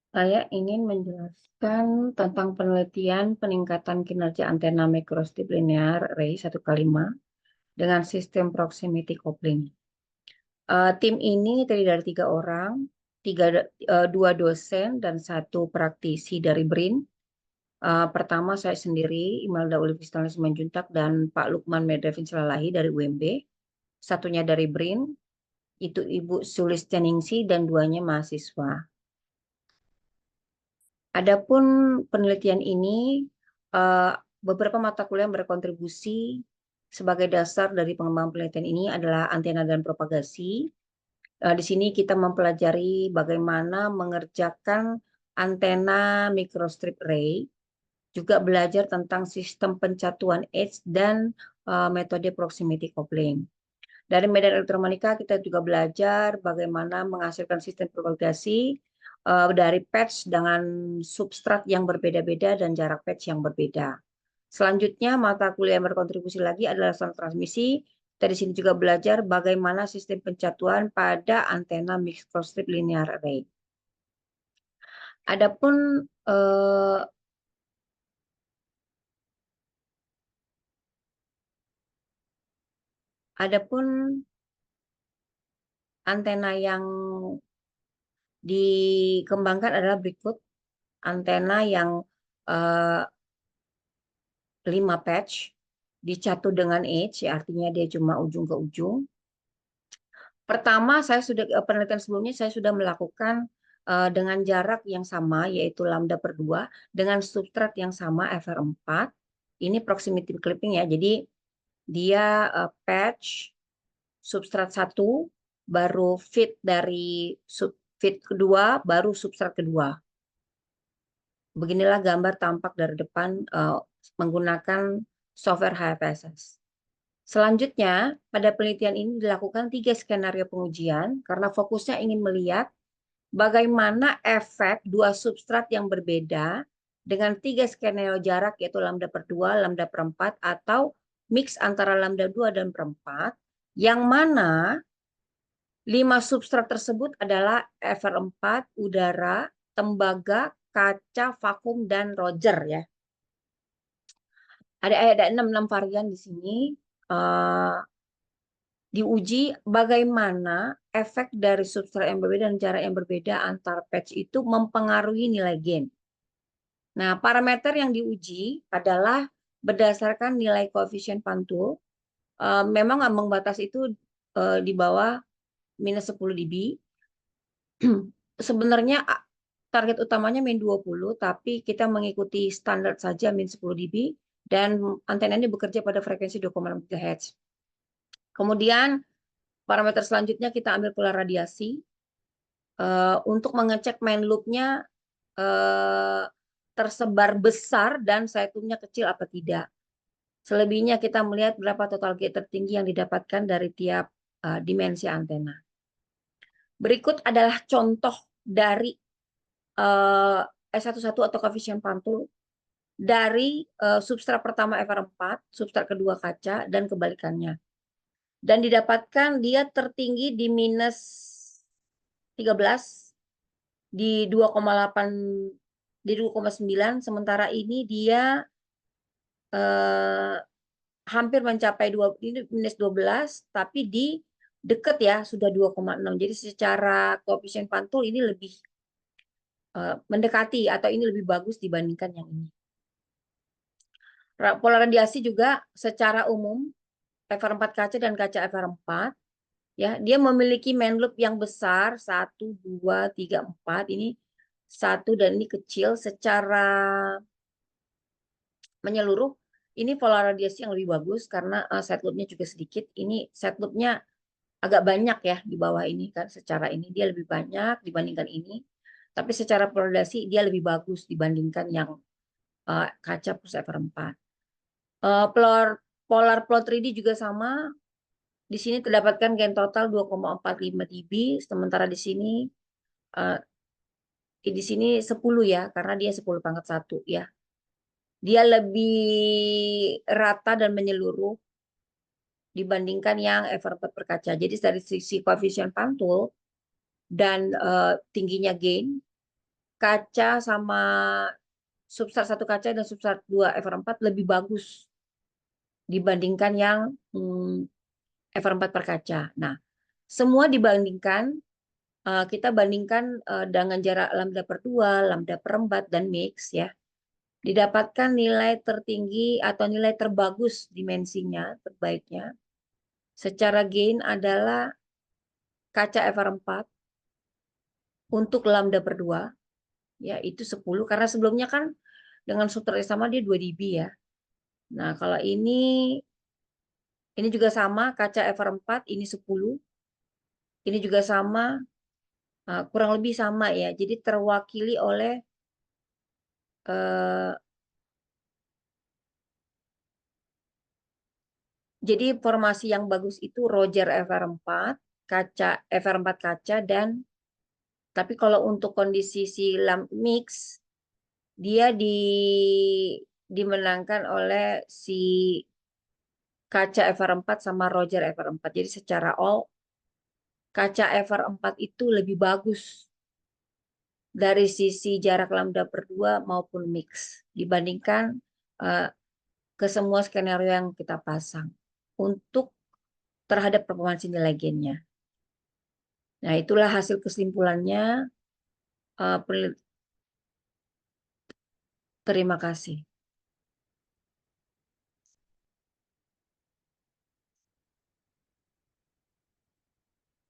Saya ingin menjelaskan tentang penelitian peningkatan kinerja antena microstrip linear array 1 kali 5 dengan sistem proximity coupling. Tim ini terdiri dari 3 orang, dua dosen dan 1 praktisi dari BRIN. Pertama saya sendiri, Imelda Ulfistalis Simanjuntak dan Pak Lukman Medrevin Silalahi dari UMB. Satunya dari BRIN, itu Ibu Sulistianingsi dan duanya mahasiswa. Adapun penelitian ini, eh, beberapa mata kuliah yang berkontribusi sebagai dasar dari pengembangan penelitian ini adalah antena dan propagasi. Di sini kita mempelajari bagaimana mengerjakan antena microstrip array, juga belajar tentang sistem pencatuan edge dan metode proximity coupling. Dari medan elektronika kita juga belajar bagaimana menghasilkan sistem propagasi dari patch dengan substrat yang berbeda-beda dan jarak patch yang berbeda. Selanjutnya mata kuliah yang berkontribusi lagi adalah sound transmisi. Kita di sini juga belajar bagaimana sistem pencatuan pada antena microstrip linear array. Adapun eh, adapun antena yang dikembangkan adalah berikut. Antena yang eh, 5 patch dicatu dengan edge, ya artinya dia cuma ujung ke ujung. Pertama, penelitian sebelumnya saya sudah melakukan dengan jarak yang sama, yaitu lambda per 2, dengan substrat yang sama FR4. Ini proximity clipping ya, jadi dia patch substrat 1, baru feed dari feed kedua, baru substrat kedua. Beginilah gambar tampak dari depan menggunakan software HFSS. Selanjutnya, pada penelitian ini dilakukan 3 skenario pengujian karena fokusnya ingin melihat bagaimana efek 2 substrat yang berbeda dengan 3 skenario jarak, yaitu lambda per 2, lambda per 4, atau mix antara lambda 2 dan per 4, yang mana 5 substrat tersebut adalah Fr4, udara, tembaga, kaca, vakum, dan Roger ya. Ada 6 varian di sini. Diuji bagaimana efek dari substrat yang berbeda dan jarak yang berbeda antar patch itu mempengaruhi nilai gain. Nah, parameter yang diuji adalah berdasarkan nilai koefisien Pantul. Memang ambang batas itu di bawah minus 10 dB. Sebenarnya target utamanya min 20, tapi kita mengikuti standar saja min 10 dB, dan antena ini bekerja pada frekuensi 2,6 GHz. Kemudian parameter selanjutnya kita ambil pola radiasi untuk mengecek main loop-nya tersebar besar dan side loop-nya kecil apa tidak. Selebihnya kita melihat berapa total gain tertinggi yang didapatkan dari tiap dimensi antena. Berikut adalah contoh dari S11 atau koefisien Pantul dari substrat pertama FR4, substrat kedua kaca, dan kebalikannya. Dan didapatkan dia tertinggi di minus 13, di 2,8, di 2,9, sementara ini dia hampir mencapai minus 12, tapi di dekat ya sudah 2,6. Jadi secara koefisien Pantul ini lebih mendekati atau ini lebih bagus dibandingkan yang ini. Pola radiasi juga secara umum FR4 kaca dan kaca FR4 ya, dia memiliki main loop yang besar 1, 2, 3, 4. Ini 1 dan ini kecil. Secara menyeluruh ini pola radiasi yang lebih bagus karena side loop-nya juga sedikit. Ini side loop-nya agak banyak ya di bawah ini kan, secara ini dia lebih banyak dibandingkan ini. Tapi secara pola radiasi dia lebih bagus dibandingkan yang kaca plus FR4. Polar plot 3D juga sama. Di sini terdapatkan gain total 2,45 dB, sementara di sini 10 ya, karena dia 10⁻1 ya. Dia lebih rata dan menyeluruh dibandingkan yang FR4 per kaca. Jadi dari sisi koefisien Pantul dan tingginya gain, kaca sama substrat 1 kaca dan substrat 2 FR4 lebih bagus dibandingkan yang FR4 per kaca. Nah, semua dibandingkan, kita bandingkan dengan jarak lambda per 2, lambda per 4, dan mix ya. Didapatkan nilai tertinggi atau nilai terbagus dimensinya, terbaiknya. Secara gain adalah kaca FR4 untuk lambda per 2, yaitu 10, karena sebelumnya kan dengan substrat yang sama dia 2 dB ya. Nah, kalau ini juga sama, kaca FR4 ini 10, ini juga sama, kurang lebih sama ya. Jadi terwakili oleh jadi formasi yang bagus itu Roger FR4, kaca FR4 kaca, dan tapi kalau untuk kondisi si lamp mix dia dimenangkan oleh si kaca FR4 sama Roger FR4. Jadi secara all kaca FR4 itu lebih bagus dari sisi jarak lambda per 2 maupun mix dibandingkan ke semua skenario yang kita pasang untuk terhadap performansi nilai gainnya. Nah, itulah hasil kesimpulannya. Terima kasih.